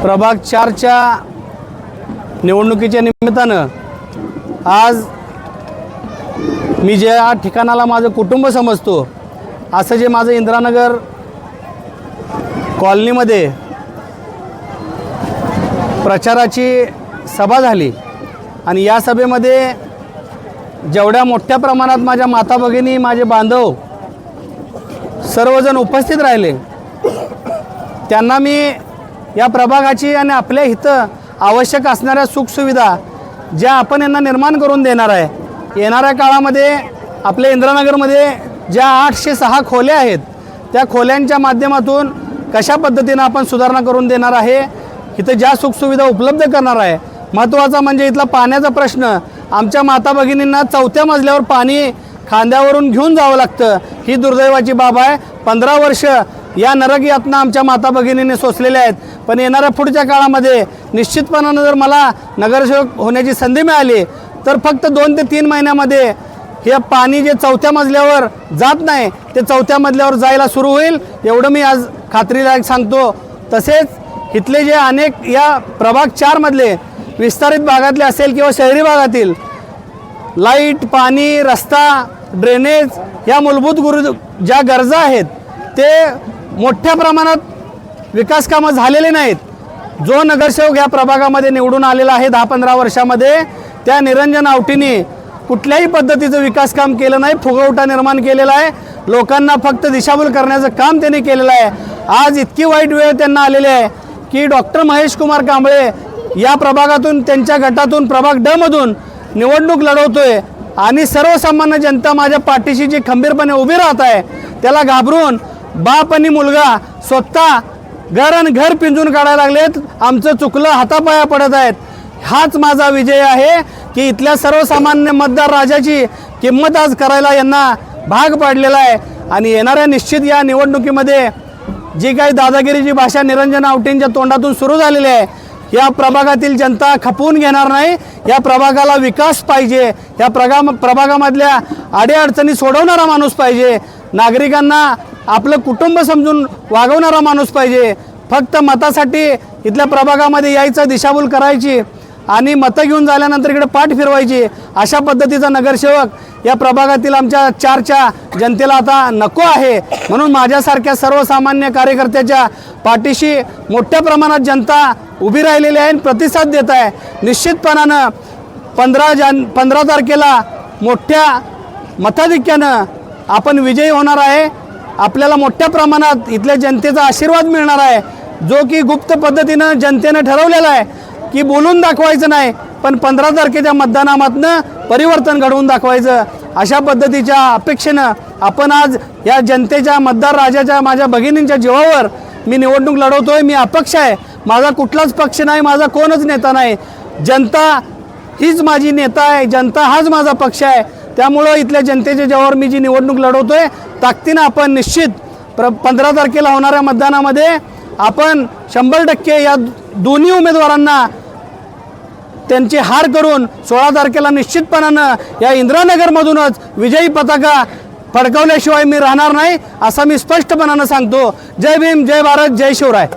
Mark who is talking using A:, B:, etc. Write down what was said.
A: प्रभाग 4च्या निवडणुकीच्या निमित्तानं आज मी ज्या ठिकाणाला माझं कुटुंब समजतो असं जे माझं इंदिरानगर कॉलनीमध्ये प्रचाराची सभा झाली आणि या सभेमध्ये जेवढ्या मोठ्या प्रमाणात माझ्या माता भगिनी माझे बांधव सर्वजण उपस्थित राहिले त्यांना मी या प्रभागाची आणि आपल्या हितं आवश्यक असणाऱ्या सुखसुविधा ज्या आपण यांना निर्माण करून देणार आहे। येणाऱ्या काळामध्ये आपल्या इंदिरानगरमध्ये ज्या 806 खोल्या आहेत त्या खोल्यांच्या माध्यमातून कशा पद्धतीनं आपण सुधारणा करून देणार आहे, इथं ज्या सुखसुविधा उपलब्ध करणार आहे। महत्त्वाचा म्हणजे इथला पाण्याचा प्रश्न, आमच्या माता भगिनींना 4थ्या मजल्यावर पाणी खांद्यावरून घेऊन जावं लागतं, ही दुर्दैवाची बाब आहे। 15 वर्ष या नरक यातना आमच्या माता भगिनींनी सोसलेल्या आहेत। पण येणाऱ्या पुढच्या काळामध्ये निश्चितपणानं जर मला नगरसेवक होण्याची संधी मिळाली तर फक्त 2 ते 3 महिन्यामध्ये हे पाणी जे 4थ्या मजल्यावर जात नाही ते 4थ्या मजल्यावर जायला सुरू होईल, एवढं मी आज खात्रीलायक सांगतो। तसेच इथले जे अनेक या प्रभाग 4 मधले विस्तारित भागातले असेल किंवा शहरी भागातील लाईट, पाणी, रस्ता, ड्रेनेज या मूलभूत ज्या गरजा आहेत ते मोठ्या प्रमाणात विकास कामं झालेले नाहीत। जो नगरसेवक या प्रभागामध्ये निवडून आलेला आहे 10-15 वर्षामध्ये त्या निरंजन आवटीने कुठल्याही पद्धतीचं विकास काम केलं नाही, फुगवटा निर्माण केलेला आहे, लोकांना फक्त दिशाभूल करण्याचं काम त्यांनी केलेलं आहे। आज इतकी वाईट वेळ त्यांना आलेली आहे की डॉक्टर महेश कुमार कांबळे या प्रभागातून त्यांच्या गटातून प्रभाग ड मधून निवडणूक लढवतोय आणि सर्वसामान्य जनता माझ्या पाठीशी जी खंबीरपणे उभी राहत आहे त्याला घाबरून बाप आणि मुलगा स्वतः घर पिंजून काढायला लागलेत, आमचं चुकलं हातापाया पडत आहेत। हाच माझा विजय आहे की इथल्या सर्वसामान्य मतदार राजाची किंमत आज करायला यांना भाग पाडलेला आहे। आणि येणाऱ्या निश्चित या निवडणुकीमध्ये जी काही दादागिरीची भाषा निरंजन आवटींच्या तोंडातून सुरू झालेली आहे, या प्रभागातील जनता खपवून घेणार नाही। या प्रभागाला विकास पाहिजे, या प्रभागामधल्या अडीअडचणी सोडवणारा माणूस पाहिजे, नागरिकांना आपलं कुटुंब समजून वागवणारा माणूस पाहिजे। फक्त मतासाठी इथल्या प्रभागामध्ये यायचं, दिशाभूल करायची आणि मतं घेऊन झाल्यानंतर इकडे पाठ फिरवायची, अशा पद्धतीचा नगरसेवक या प्रभागातील आमच्या 4च्या जनतेला आता नको आहे। म्हणून माझ्यासारख्या सर्वसामान्य कार्यकर्त्याच्या पाठीशी मोठ्या प्रमाणात जनता उभी राहिलेली आहे, प्रतिसाद देत आहे। निश्चितपणानं 15 तारखेला मोठ्या मताधिक्यानं आपण विजयी होणार आहे। आपल्याला मोठ्या प्रमाणात इथल्या जनतेचा आशीर्वाद मिळणार आहे, जो की गुप्त पद्धतीनं जनतेनं ठरवलेला आहे की बोलून दाखवायचं नाही, पण 15 तारखेच्या मतदानामधनं परिवर्तन घडवून दाखवायचं। अशा पद्धतीच्या अपेक्षेनं आपण आज या जनतेच्या मतदार राजाच्या माझ्या भगिनींच्या जीवावर मी निवडणूक लढवतोय। मी अपक्ष आहे, माझा कुठलाच पक्ष नाही, माझा कोणच नेता नाही, जनता हीच माझी नेता आहे, जनता हाच माझा पक्ष आहे। त्यामुळं इथल्या जनतेच्या जीवावर मी जी निवडणूक लढवतोय ताकदीनं आपण निश्चित 15 तारखेला होणाऱ्या मतदानामध्ये आपण 100% या दोन्ही उमेदवारांना त्यांची हार करून 16 तारखेला निश्चितपणानं या इंदिरानगरमधूनच विजयी पताका फडकवल्याशिवाय मी राहणार नाही, असं मी स्पष्टपणानं सांगतो। जय भीम, जय भारत, जय शिवराय।